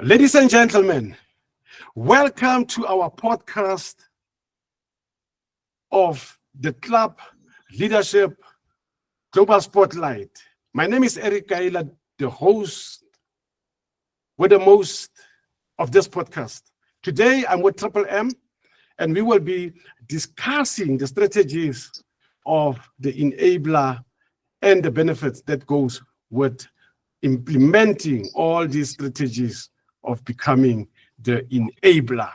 Ladies and gentlemen, welcome to our podcast of the Club Leadership Global Spotlight. My name is Eric Kaila, the host with the most of this podcast. Today, I'm with Triple M, and we will be discussing the strategies of the enabler and the benefits that goes with implementing all these strategies of becoming the enabler.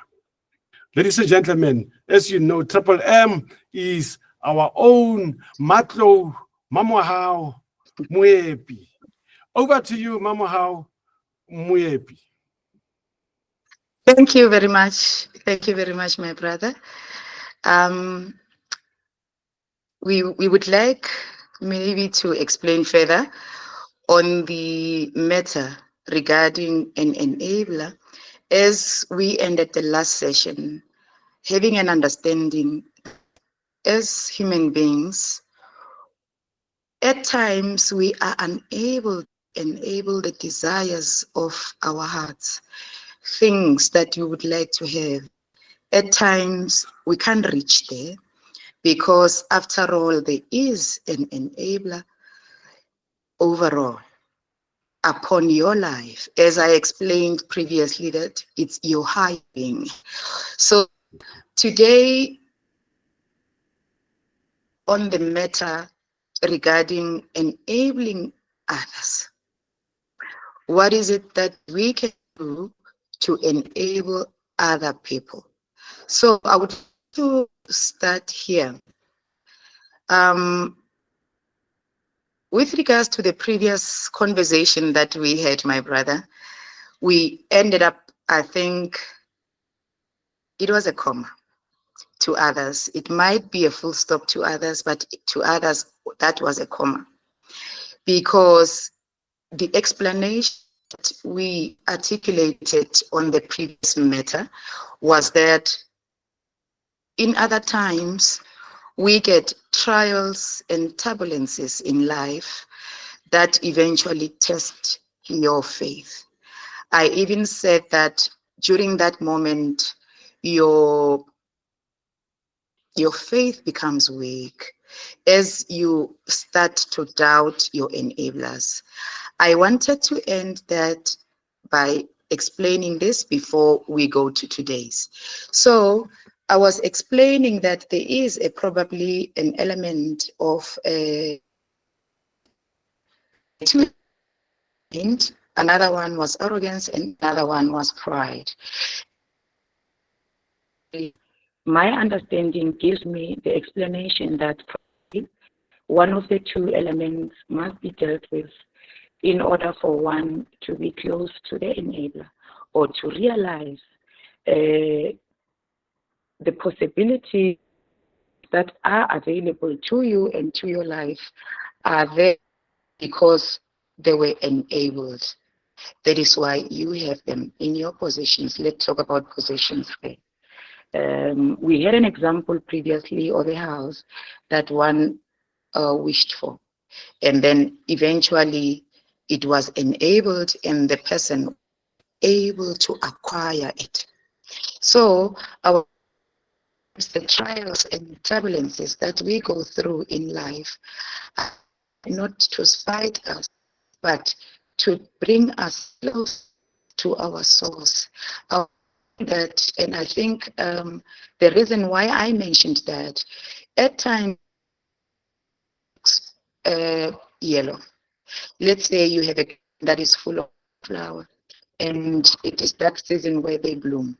Ladies and gentlemen, as you know, Triple M is our own Matlo Mamohao Muepi. Over to you, Mamohao Muepi. Thank you very much. Thank you very much, my brother. Um, we would like maybe to explain further on the matter regarding an enabler. As we ended the last session, having an understanding as human beings, at times we are unable to enable the desires of our hearts, things that we would like to have. At times we can't reach there because after all, there is an enabler overall upon your life. As I explained previously, that it's your high being. So today on the matter regarding enabling others, what is it that we can do to enable other people? So I would like to start here. With regards to the previous conversation that we had, my brother, we ended up, I think it was a comma to others. It might be a full stop to others, but to others, that was a comma. Because the explanation that we articulated on the previous matter was that in other times, we get trials and turbulences in life that eventually test your faith. I even said that during that moment, your faith becomes weak as you start to doubt your enablers. I wanted to end that by explaining this before we go to today's. So I was explaining that there is probably an element of two. Another one was arrogance and another one was pride. My understanding gives me the explanation that one of the two elements must be dealt with in order for one to be close to the enabler or to realize the possibilities that are available to you and to your life are there because they were enabled. That is why you have them in your possessions. Let's talk about possessions first. We had an example previously of a house that one wished for, and then eventually it was enabled and the person able to acquire it. So the trials and turbulences that we go through in life are not to spite us, but to bring us close to our source. That, and I think the reason why I mentioned that, at times yellow. Let's say you have a that is full of flower, and it is that season where they bloom.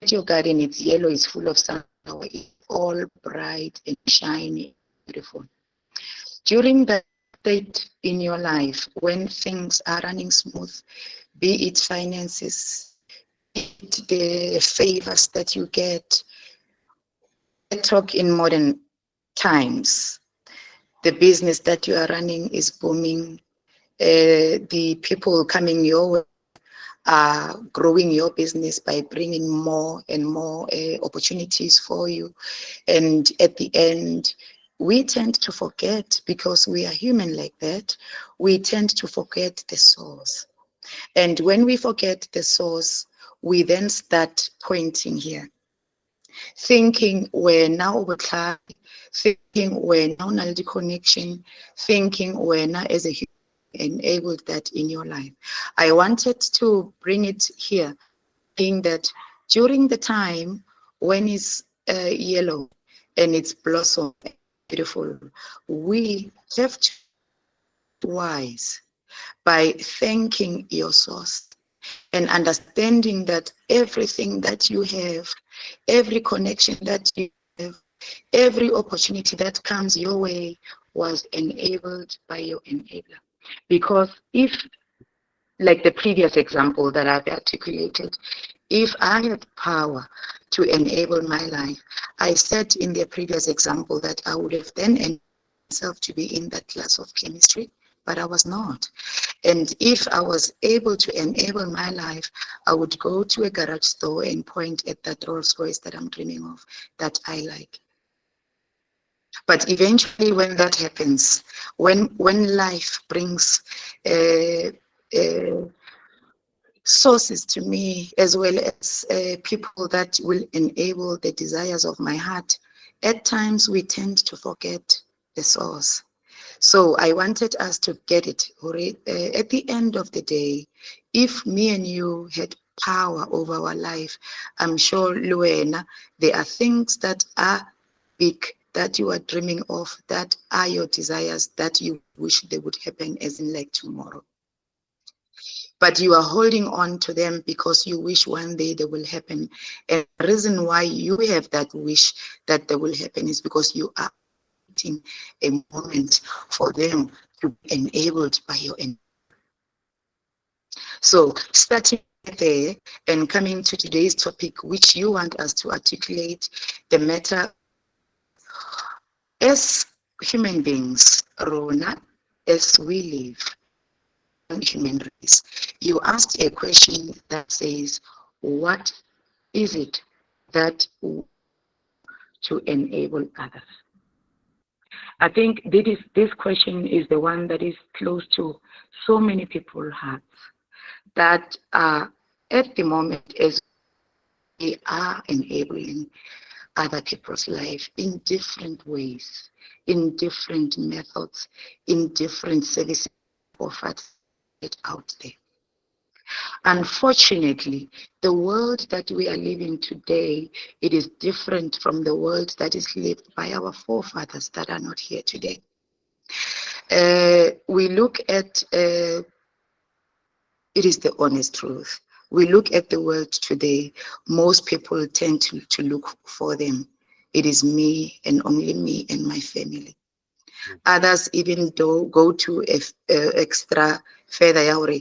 Your garden, it's yellow, it's full of sunflower, it's all bright and shiny, beautiful. During that state in your life, when things are running smooth, be it finances, be it the favors that you get, let's talk in modern times. The business that you are running is booming. The people coming your way are growing your business by bringing more and more opportunities for you. And at the end, we tend to forget, because we are human like that, we tend to forget the source. And when we forget the source, we then start pointing here, thinking we're now over, thinking we're now the connection, thinking we're now as a human enabled that in your life. I wanted to bring it here, being that during the time when it's yellow and it's blossom beautiful, we have to be wise by thanking your source and understanding that everything that you have, every connection that you have, every opportunity that comes your way was enabled by your enabler. Because if, like the previous example that I've articulated, if I had power to enable my life, I said in the previous example that I would have then enabled myself to be in that class of chemistry, but I was not. And if I was able to enable my life, I would go to a garage store and point at that Rolls Royce that I'm dreaming of, that I like. But eventually when that happens, when life brings sources to me, as well as people that will enable the desires of my heart, at times we tend to forget the source. So I wanted us to get it. At the end of the day, if me and you had power over our life, I'm sure, Luena, there are things that are big that you are dreaming of, that are your desires, that you wish they would happen as in like tomorrow. But you are holding on to them because you wish one day they will happen. And the reason why you have that wish that they will happen is because you are waiting a moment for them to be enabled by your enabler. So starting there and coming to today's topic, which you want us to articulate the matter as human beings, Rona, as we live in human race. You asked a question that says, what is it that to enable others? I think this question is the one that is close to so many people's hearts, that are at the moment, as we are enabling other people's life in different ways, in different methods, in different services offered out there. Unfortunately, the world that we are living today, it is different from the world that is lived by our forefathers that are not here today. We look at, it is the honest truth. We look at the world today, most people tend to look for them. It is me and only me and my family. Others even though go to extra further,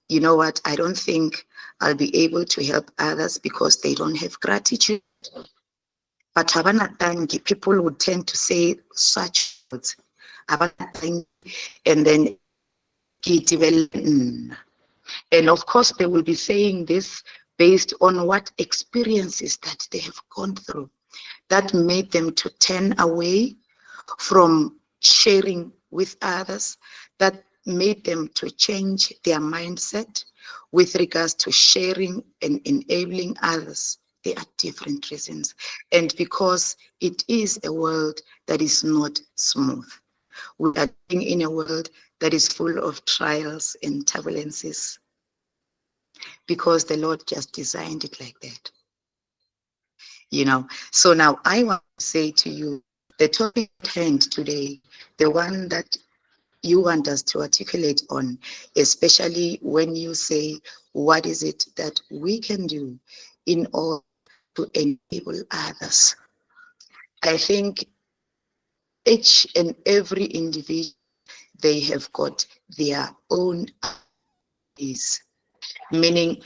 you know what, I don't think I'll be able to help others because they don't have gratitude. But people would tend to say such words. And then and of course they will be saying this based on what experiences that they have gone through that made them to turn away from sharing with others, that made them to change their mindset with regards to sharing and enabling others. There are different reasons. And because it is a world that is not smooth. We are living in a world that is full of trials and turbulences because the Lord just designed it like that. You know, so now I want to say to you, the topic at hand today, the one that you want us to articulate on, especially when you say, what is it that we can do in order to enable others? I think each and every individual, they have got their own ideas, meaning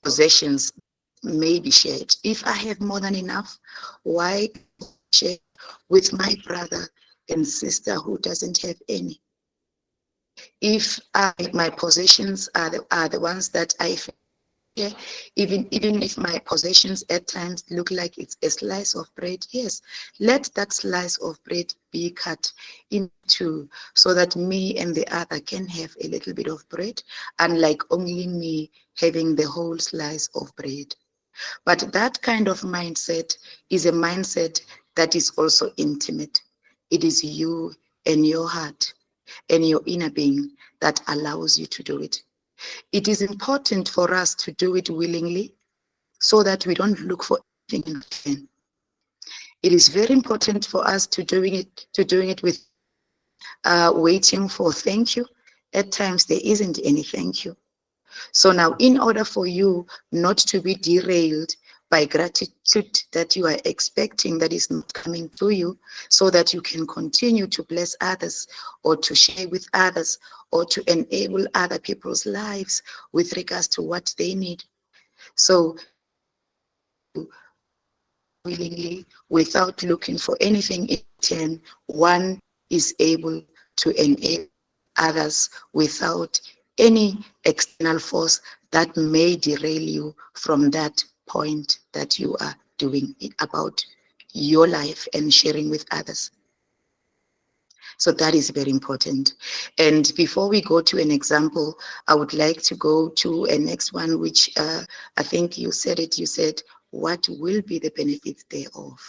possessions may be shared. If I have more than enough, why share with my brother and sister who doesn't have any? If my possessions are the ones that I Yeah, even if my possessions at times look like it's a slice of bread, yes, let that slice of bread be cut into so that me and the other can have a little bit of bread, unlike only me having the whole slice of bread. But that kind of mindset is a mindset that is also intimate. It is you and your heart and your inner being that allows you to do it. It is important for us to do it willingly so that we don't look for anything in return. It is very important for us to doing it with waiting for thank you. At times there isn't any thank you. So now, in order for you not to be derailed by gratitude that you are expecting that is not coming to you, so that you can continue to bless others or to share with others or to enable other people's lives with regards to what they need. So willingly, without looking for anything in return, one is able to enable others without any external force that may derail you from that point that you are doing it about your life and sharing with others. So that is very important. And before we go to an example, I would like to go to a next one, which I think you said it. You said, what will be the benefits thereof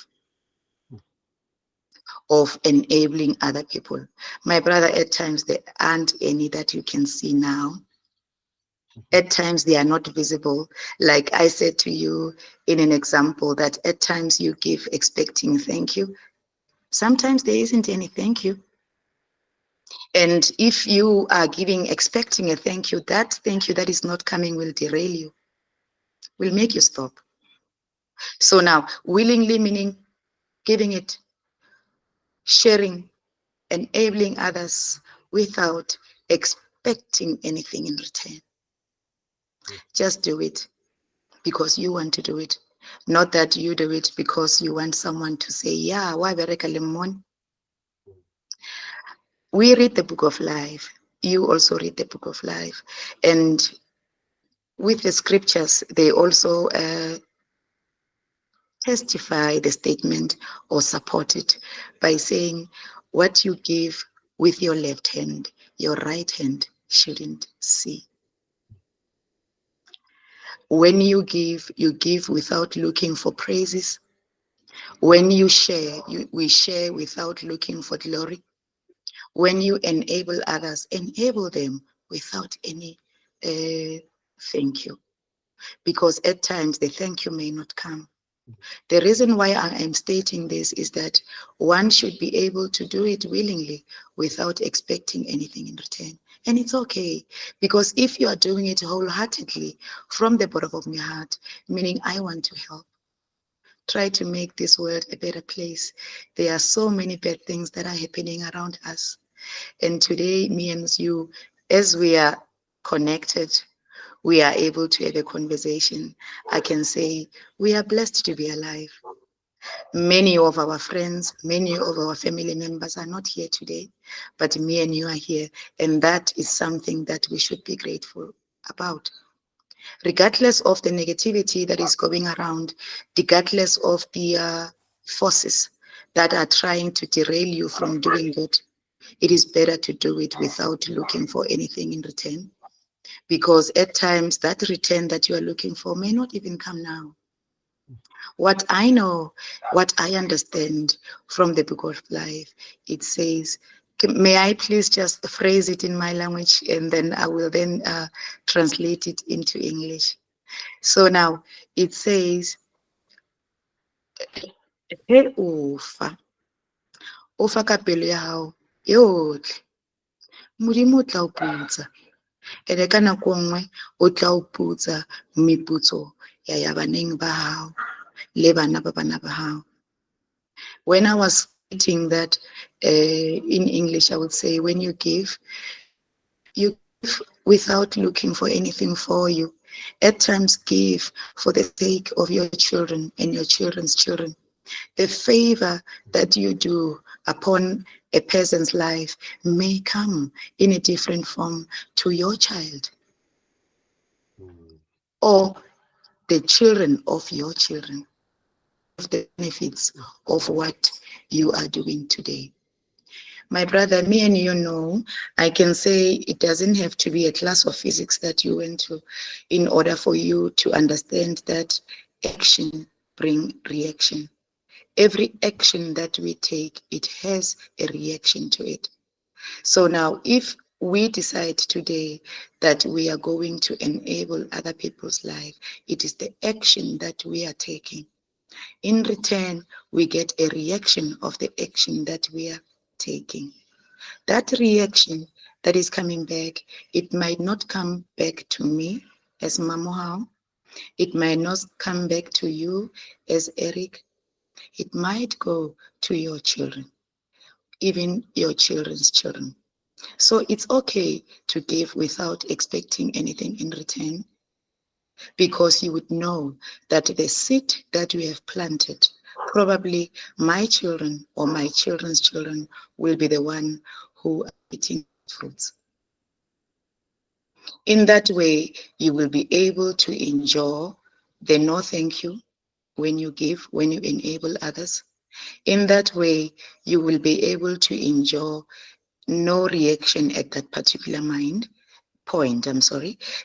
of enabling other people? My brother, at times there aren't any that you can see now. At times they are not visible. Like I said to you in an example, that at times you give expecting thank you. Sometimes there isn't any thank you. And if you are giving, expecting a thank you that is not coming will derail you, will make you stop. So now, willingly meaning giving it, sharing, enabling others without expecting anything in return. Just do it because you want to do it. Not that you do it because you want someone to say, yeah, why bereka lemon? We read the book of life. You also read the book of life. And with the scriptures, they also testify the statement or support it by saying, what you give with your left hand, your right hand shouldn't see. When you give without looking for praises. When you share, we share without looking for glory. When you enable others, enable them without any thank you. Because at times the thank you may not come. The reason why I am stating this is that one should be able to do it willingly without expecting anything in return. And it's okay, because if you are doing it wholeheartedly from the bottom of your heart, meaning I want to help, try to make this world a better place. There are so many bad things that are happening around us. And today, me and you, as we are connected, we are able to have a conversation. I can say we are blessed to be alive. Many of our friends, many of our family members are not here today, but me and you are here. And that is something that we should be grateful about. Regardless of the negativity that is going around, regardless of the forces that are trying to derail you from doing good, it is better to do it without looking for anything in return. Because at times that return that you are looking for may not even come now. What I know, what I understand from the book of life, it says, may I please just phrase it in my language and then I will then translate it into English. So now it says, he ufa ka pelo ya hao yotlhe, Modimo o tla o putsa, ene ka nako nngwe o tla o putsa meputso ya baneng ba hao le bana ba bana ba hao. When I was stating that in English, I would say, when you give without looking for anything for you. At times, give for the sake of your children and your children's children. The favor that you do upon a person's life may come in a different form to your child. or the children of your children, of the benefits of what you are doing today. My brother, me and you know, I can say it doesn't have to be a class of physics that you went to in order for you to understand that action brings reaction. Every action that we take, it has a reaction to it. So now, if we decide today that we are going to enable other people's life, it is the action that we are taking. In return, we get a reaction of the action that we are taking. That reaction that is coming back, it might not come back to me as Mamohao. It might not come back to you as Eric. It might go to your children, even your children's children. So it's okay to give without expecting anything in return, because you would know that the seed that you have planted, probably my children or my children's children will be the one who are eating fruits. In that way, you will be able to enjoy the no thank you when you give, when you enable others. In that way, you will be able to enjoy no reaction at that particular point,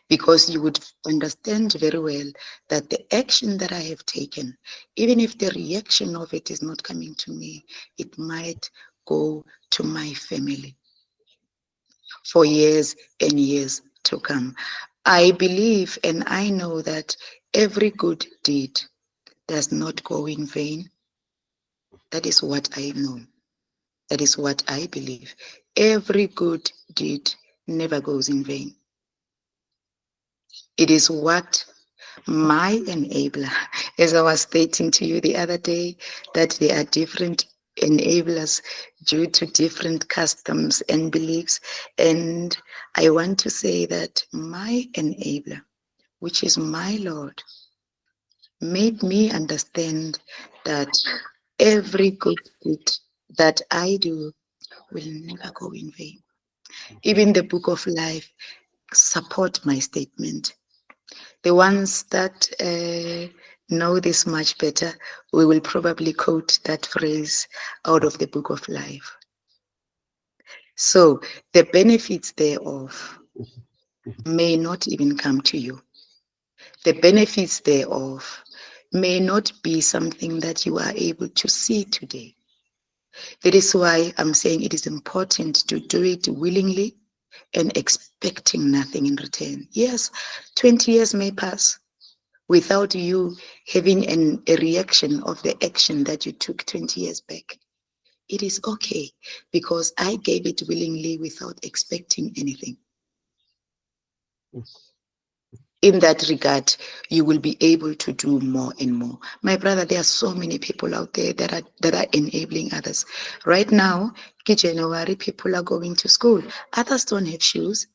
because you would understand very well that the action that I have taken, even if the reaction of it is not coming to me, it might go to my family for years and years to come. I believe and I know that every good deed does not go in vain. That is what I know. That is what I believe. Every good deed never goes in vain. It is what my enabler, as I was stating to you the other day, that there are different enablers due to different customs and beliefs. And I want to say that my enabler, which is my Lord, made me understand that every good deed that I do will never go in vain. Even the book of life support my statement. The ones that know this much better, we will probably quote that phrase out of the book of life. So the benefits thereof may not even come to you. The benefits thereof may not be something that you are able to see today. That is why I'm saying it is important to do it willingly and expecting nothing in return. Yes, 20 years may pass without you having a reaction of the action that you took 20 years back. It is okay, because I gave it willingly without expecting anything. In that regard, you will be able to do more and more. My brother, there are so many people out there that are enabling others. Right now, January, people are going to school. Others don't have shoes.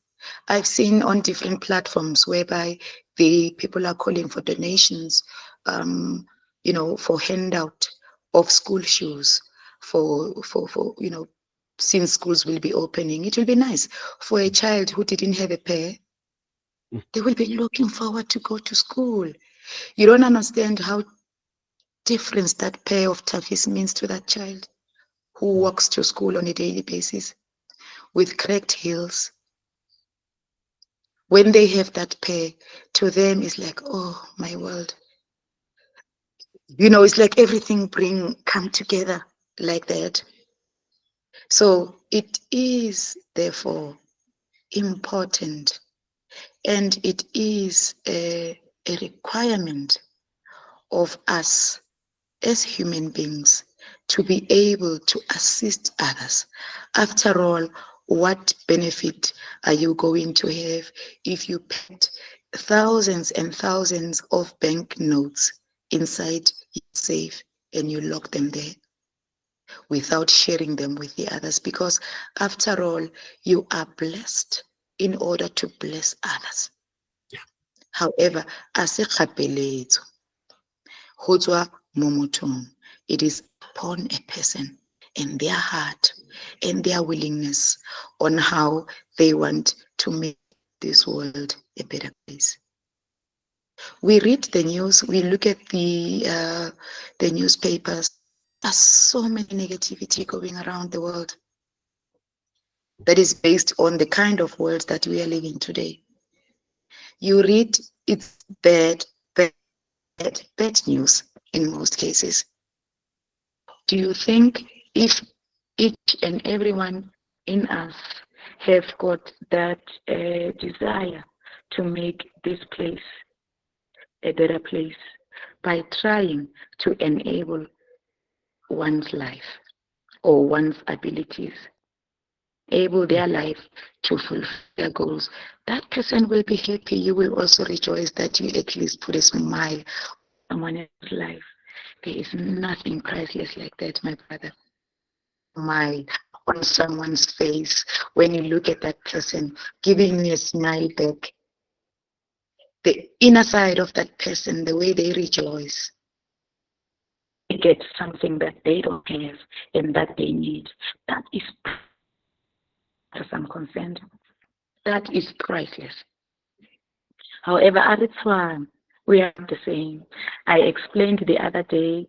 I've seen on different platforms whereby the people are calling for donations, for handout of school shoes for since schools will be opening. It will be nice for a child who didn't have a pair. They will be looking forward to go to school. You don't understand how different that pair of tafis means to that child who walks to school on a daily basis with cracked heels. When they have that pair, to them it's like, oh my world. It's like everything come together like that. So it is therefore important, and it is a requirement of us as human beings to be able to assist others. After all, what benefit are you going to have if you put thousands and thousands of bank notes inside your safe and you lock them there without sharing them with the others? Because after all, you are blessed in order to bless others. However, as a kgapeletso ho tswa mo mothong, it is upon a person and their heart and their willingness on how they want to make this world a better place. We read the news, we look at the newspapers. There's so many negativity going around the world that is based on the kind of world that we are living today. You read, it's bad news in most cases. Do you think if each and everyone in us have got that desire to make this place a better place by trying to enable one's life or one's abilities, able their life to fulfill their goals, that person will be happy. You will also rejoice that you at least put a smile on someone else's life. There is nothing priceless like that, my brother. Smile on someone's face when you look at that person, giving you a smile back. The inner side of that person, the way they rejoice, they get something that they don't have and that they need. That is, as I'm concerned, that is priceless. However, at its one, we are the same. I explained the other day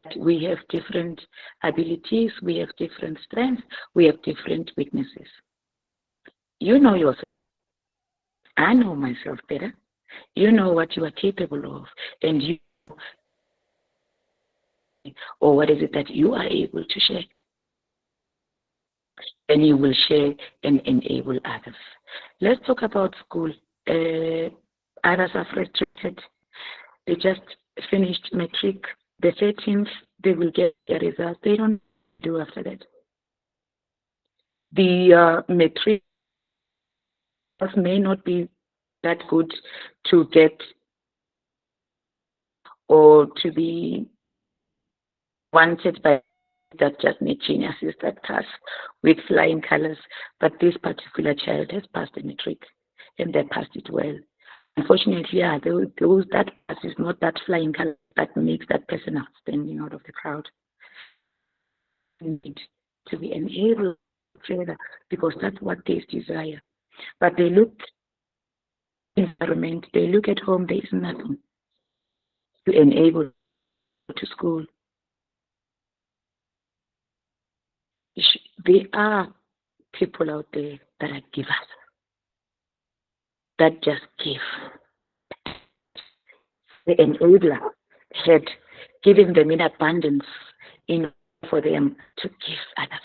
that we have different abilities, we have different strengths, we have different weaknesses. You know yourself. I know myself better. You know what you are capable of, and you, or what is it that you are able to share. And you will share and enable others. Let's talk about school. Others are frustrated. They just finished matric. The 13th, they will get their results. They don't do after that. The matric may not be that good to get or to be wanted by that just need geniuses that pass with flying colors. But this particular child has passed the matric and they passed it well. Unfortunately, yeah, those that pass is not that flying color that makes that person outstanding out of the crowd. Need to be enabled further because that's what they desire. But they look environment, they look at home, there is nothing to enable to school. There are people out there that are givers, that just give. The enabler had given them in abundance in for them to give others.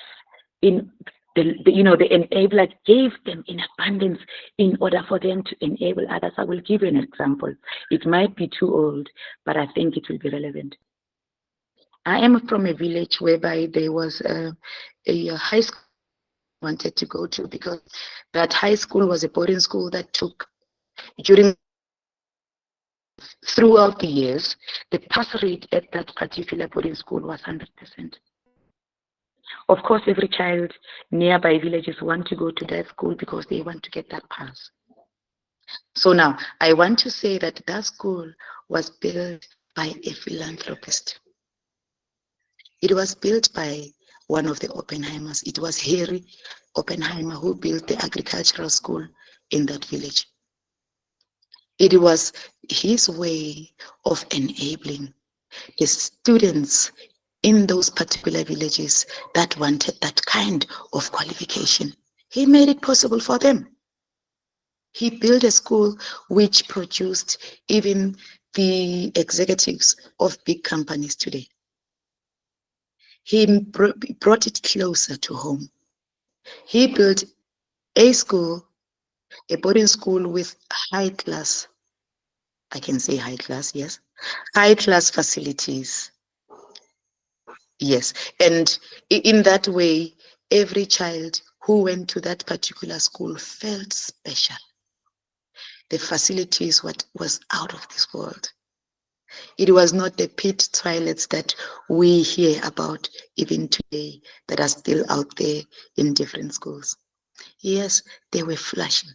In the enabler gave them in abundance in order for them to enable others. I will give you an example. It might be too old, but I think it will be relevant. I am from a village whereby there was a high school I wanted to go to, because that high school was a boarding school that took throughout the years, the pass rate at that particular boarding school was 100%. Of course, every child nearby villages want to go to that school because they want to get that pass. So now, I want to say that that school was built by a philanthropist. It was built by one of the Oppenheimers. It was Harry Oppenheimer who built the agricultural school in that village. It was his way of enabling the students in those particular villages that wanted that kind of qualification. He made it possible for them. He built a school which produced even the executives of big companies today. He brought it closer to home. He built a school, a boarding school with high class, I can say high class, yes, high class facilities. Yes, and in that way, every child who went to that particular school felt special. The facilities was out of this world. It was not the pit toilets that we hear about even today that are still out there in different schools. Yes, they were flashing.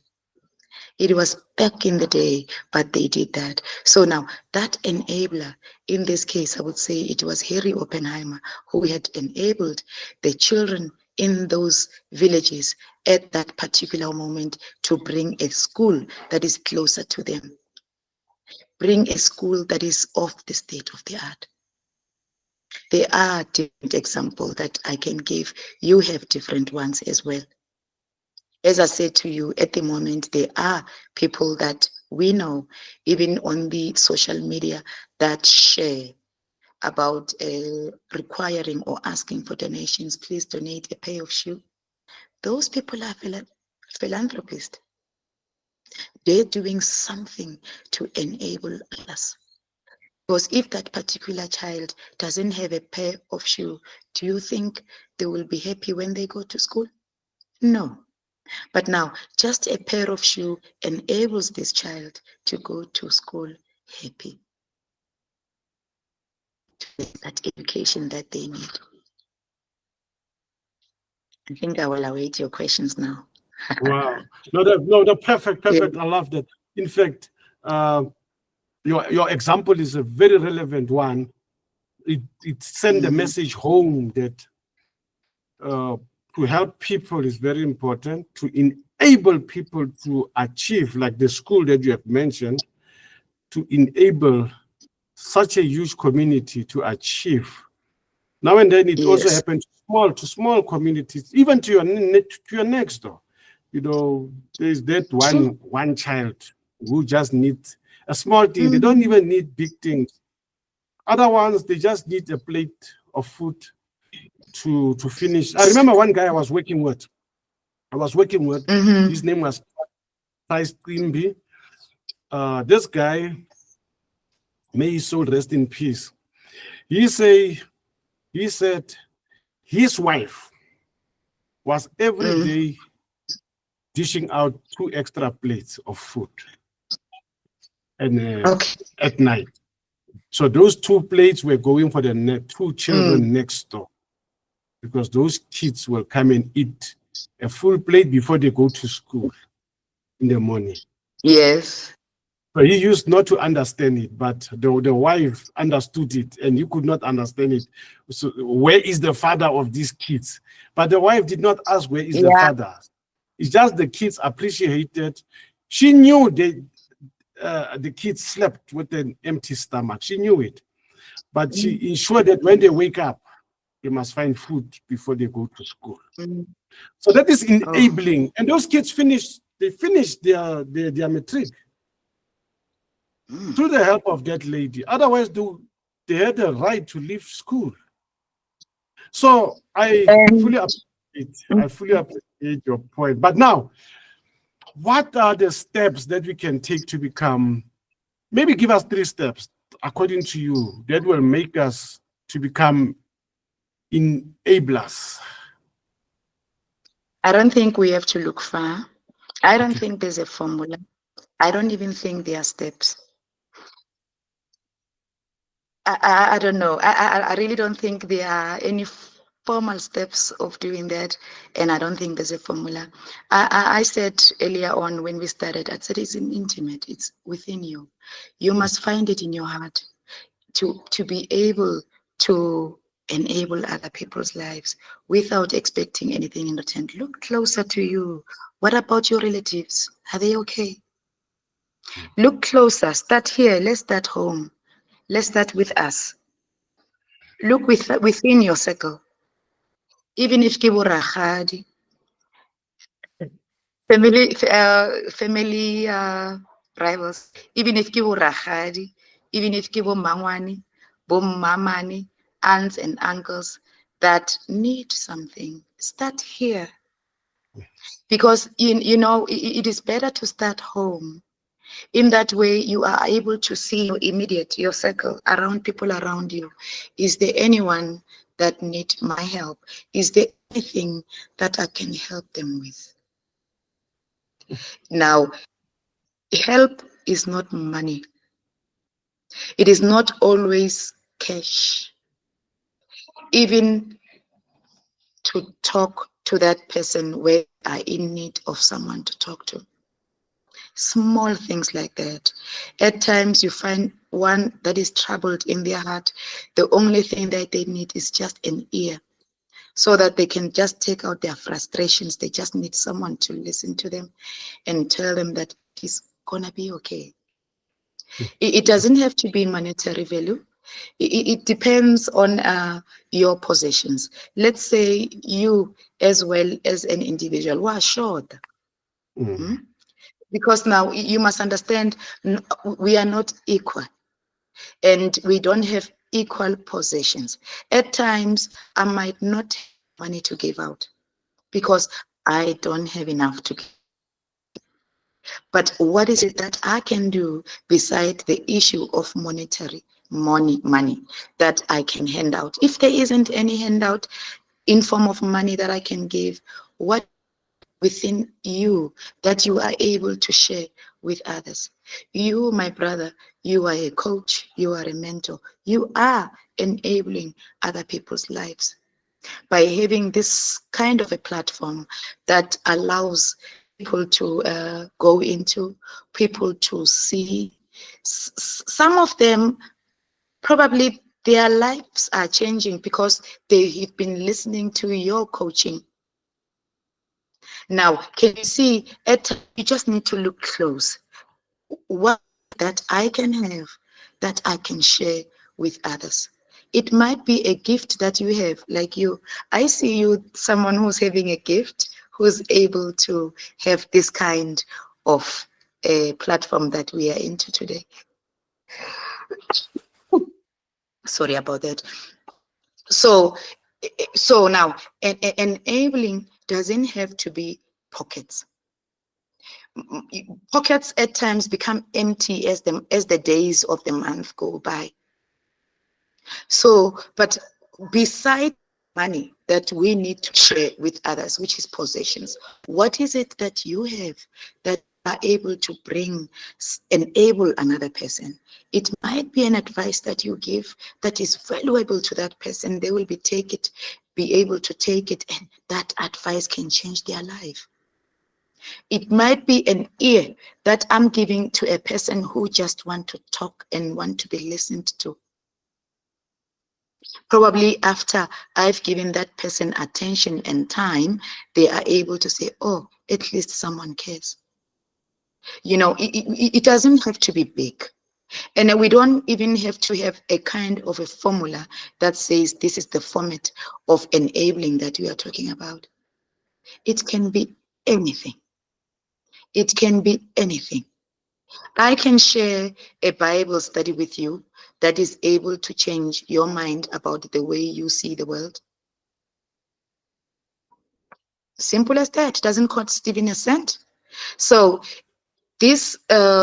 It was back in the day, but they did that. So now that enabler, in this case, I would say it was Harry Oppenheimer who had enabled the children in those villages at that particular moment to bring a school that is closer to them. bring a school that is of the state of the art. There are different examples that I can give. You have different ones as well. As I said to you, at the moment, there are people that we know, even on the social media, that share about requiring or asking for donations. Please donate a pair of shoes. Those people are philanthropists. They're doing something to enable us. Because if that particular child doesn't have a pair of shoes, do you think they will be happy when they go to school? No. But now, just a pair of shoes enables this child to go to school happy. That education that they need. I think I will await your questions now. Wow. No, perfect. Yeah. I love that. In fact, your example is a very relevant one. It sent a message home that to help people is very important, to enable people to achieve, like the school that you have mentioned, to enable such a huge community to achieve. Now and then it also Yes. happens to small communities, even to your next door. You know, there's that one child who just needs a small thing. They don't even need big things. Other ones, they just need a plate of food to finish. I remember one guy I was working with. His name was Price Quimby. This guy, may his soul rest in peace. He said his wife was every day dishing out 2 extra plates of food and at night. So those 2 plates were going for the 2 children next door, because those kids will come and eat a full plate before they go to school in the morning. Yes. So he used not to understand it, but the wife understood it, and he could not understand it. So where is the father of these kids? But the wife did not ask where is the father. It's just the kids appreciated. She knew the kids slept with an empty stomach. She knew it. But she ensured that when they wake up, they must find food before they go to school. So that is enabling. And those kids finished their matric through the help of that lady. Otherwise, they had the right to leave school. So I fully appreciate your point. But now, what are the steps that we can take to become, maybe give us 3 steps, according to you, that will make us to become enablers? I don't think we have to look far. I don't think there's a formula. I don't even think there are steps. I don't know. I really don't think there are any formal steps of doing that, and I don't think there's a formula. I said earlier on when we started, I said it's intimate. It's within you. You must find it in your heart to be able to enable other people's lives without expecting anything in return. Look closer to you. What about your relatives? Are they okay? Look closer. Start here. Let's start home. Let's start with us. Look within your circle. Even if kibo ragadi, family rivals, even if kibo ragadi, even if kibo mangwani, bomamani, aunts and uncles that need something, start here. Because you know it is better to start home. In that way, you are able to see your circle around, people around you. Is there anyone that needs my help? Is there anything that I can help them with? Now, help is not money. It is not always cash. Even to talk to that person where they are in need of someone to talk to. Small things like that. At times you find one that is troubled in their heart. The only thing that they need is just an ear, so that they can just take out their frustrations. They just need someone to listen to them and tell them that it's gonna be okay. It doesn't have to be monetary value. It depends on your possessions. Let's say you, as well as an individual, who are short. Because now you must understand, we are not equal, and we don't have equal possessions. At times, I might not have money to give out because I don't have enough to give. But what is it that I can do beside the issue of monetary money that I can hand out? If there isn't any handout in form of money that I can give, what within you that you are able to share with others? You, my brother, you are a coach, you are a mentor, you are enabling other people's lives by having this kind of a platform that allows people to go into, people to see. Some of them, probably their lives are changing because they have been listening to your coaching. Now, can you see, you just need to look close. What that I can have, that I can share with others. It might be a gift that you have, like you. I see you, someone who's having a gift, who's able to have this kind of a platform that we are into today. Sorry about that. So now, enabling doesn't have to be pockets. Pockets at times become empty as the days of the month go by. So, but beside money that we need to share with others, which is possessions, what is it that you have that are able to enable another person? It might be an advice that you give that is valuable to that person. They will be able to take it, and that advice can change their life. It might be an ear that I'm giving to a person who just want to talk and want to be listened to. Probably after I've given that person attention and time, they are able to say, oh, at least someone cares. You know, it doesn't have to be big. And we don't even have to have a kind of a formula that says this is the format of enabling that we are talking about. It can be anything. It can be anything. I can share a Bible study with you that is able to change your mind about the way you see the world. Simple as that. It doesn't cost even a cent. So these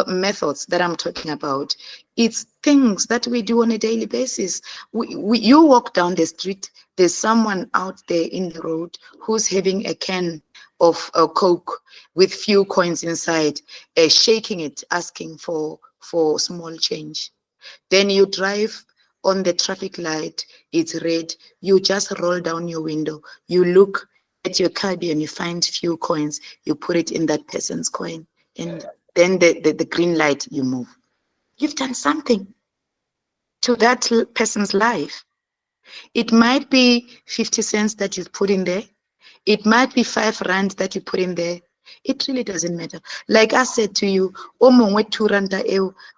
methods that I'm talking about, it's things that we do on a daily basis. You walk down the street, there's someone out there in the road who's having a can of Coke with few coins inside, shaking it, asking for small change. Then you drive on the traffic light, it's red, you just roll down your window, you look at your card and you find few coins, you put it in that person's coin, and then the green light, you move. You've done something to that person's life. It might be 50 cents that you put in there. It might be 5 rand that you put in there. It really doesn't matter. Like I said to you, Omongwe 2 randa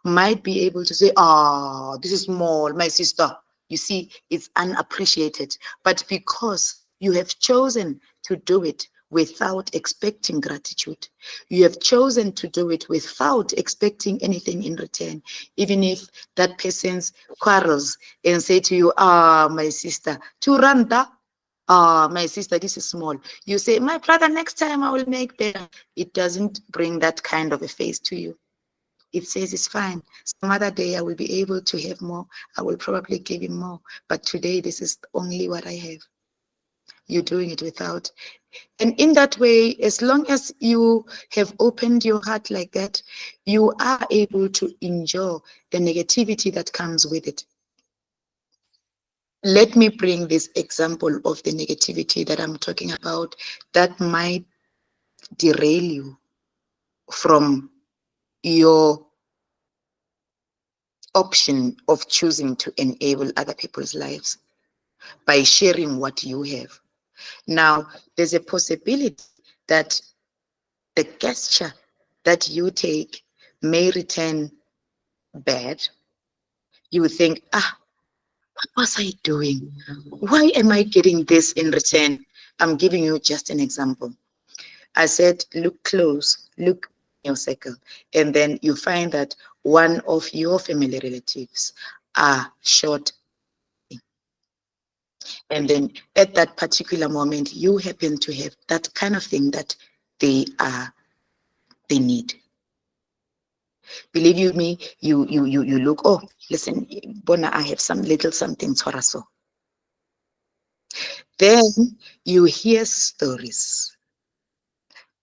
might be able to say, oh, this is small, my sister. You see, it's unappreciated. But because you have chosen to do it without expecting gratitude, you have chosen to do it without expecting anything in return, even if that person's quarrels and say to you, my sister, 2 randa, my sister, this is small. You say, my brother, next time I will make better. It doesn't bring that kind of a face to you. It says it's fine. Some other day I will be able to have more. I will probably give him more. But today, this is only what I have. You're doing it without. And in that way, as long as you have opened your heart like that, you are able to enjoy the negativity that comes with it. Let me bring this example of the negativity that I'm talking about that might derail you from your option of choosing to enable other people's lives by sharing what you have. Now, there's a possibility that the gesture that you take may return bad, you would think, what was I doing? Why am I getting this in return? I'm giving you just an example. I said, look close, look in your circle, and then you find that one of your family relatives are short. And then at that particular moment, you happen to have that kind of thing that they need. Believe you me, you look, oh, listen, Bona, I have some little something, so. Then you hear stories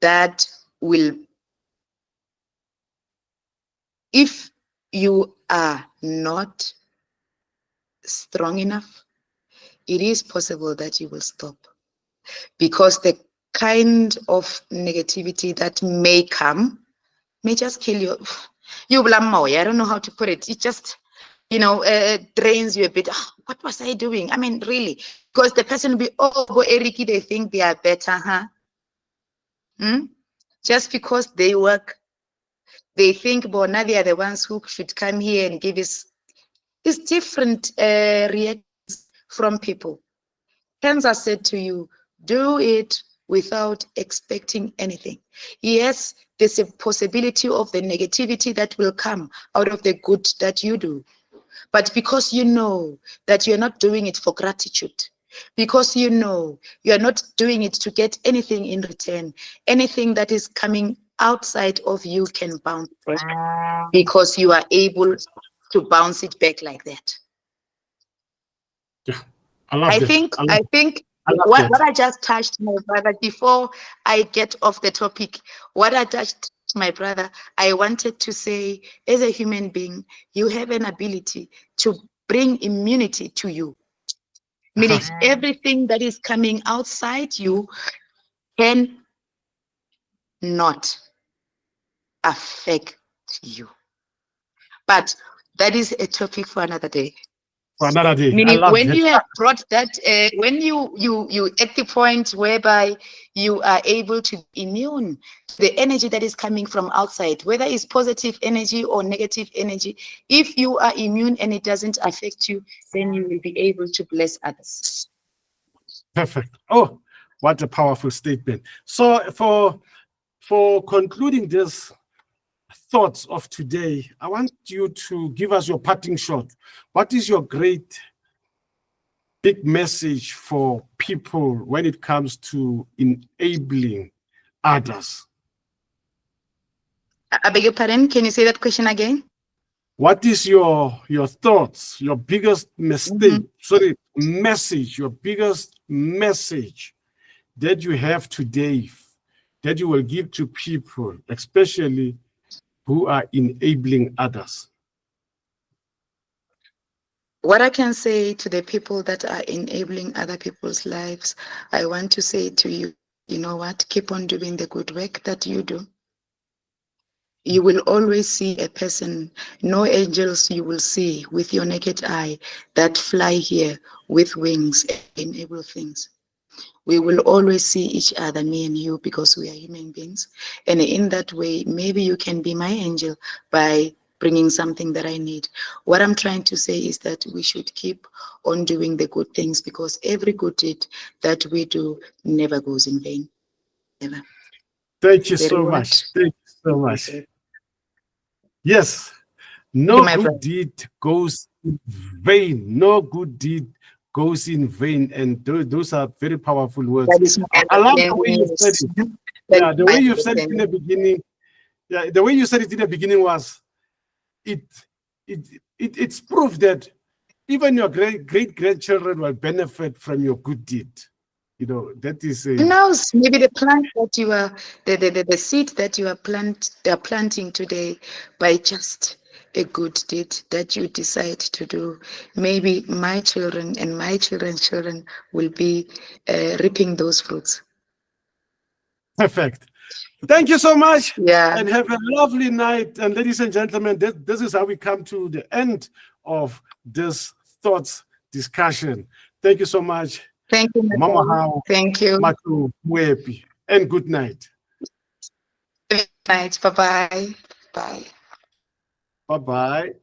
that will, if you are not strong enough, it is possible that you will stop, because the kind of negativity that may come may just kill you. You I don't know how to put it. It just, drains you a bit. What was I doing? I mean, really, because the person will be, oh, Eriki, they think they are better, huh? Just because they work, they think, well, now they are the ones who should come here and give us. It's different reactions from people. Hence, I said to you, do it without expecting anything. Yes, there's a possibility of the negativity that will come out of the good that you do. But because you know that you're not doing it for gratitude, because you know you're not doing it to get anything in return, anything that is coming outside of you can bounce back, because you are able to bounce it back like that. Yeah, I think what I just touched my brother, before I get off the topic, what I touched my brother, I wanted to say, as a human being, you have an ability to bring immunity to you. Meaning everything that is coming outside you can not affect you. But that is a topic for another day. For another day. Meaning, when you have brought that, when you at the point whereby you are able to be immune to the energy that is coming from outside, whether it's positive energy or negative energy, if you are immune and it doesn't affect you, then you will be able to bless others. Perfect. Oh, what a powerful statement. So for concluding this thoughts of today, I want you to give us your parting shot. What is your great big message for people when it comes to enabling others? I beg your pardon, can you say that question again? What is your thoughts, your biggest mistake, message, your biggest message that you have today that you will give to people, especially who are enabling others? What I can say to the people that are enabling other people's lives, I want to say to you, you know what? Keep on doing the good work that you do. You will always see a person, no angels you will see with your naked eye that fly here with wings and enable things. We will always see each other, me and you, because we are human beings. And in that way, maybe you can be my angel by bringing something that I need. What I'm trying to say is that we should keep on doing the good things, because every good deed that we do never goes in vain. Never. Thank you so much. Thank you so much. Yes, no good deed goes in vain. No good deed goes in vain. And those are very powerful words. I love the way you said it. Yeah, the way you said it in the beginning. Yeah, the way you said it in the beginning was it's proof that even your great grandchildren will benefit from your good deed. You know, that is a... Who knows? Maybe the plant that you are, the seed that you are planting today, by just a good deed that you decide to do, maybe my children and my children's children will be reaping those fruits. Perfect. Thank you so much. Yeah. And have a lovely night. And ladies and gentlemen, this is how we come to the end of this thoughts discussion. Thank you so much. Thank you, Mama How. Thank you. Matu Mwepi. And good night. Good night. Bye-bye. Bye. Bye-bye.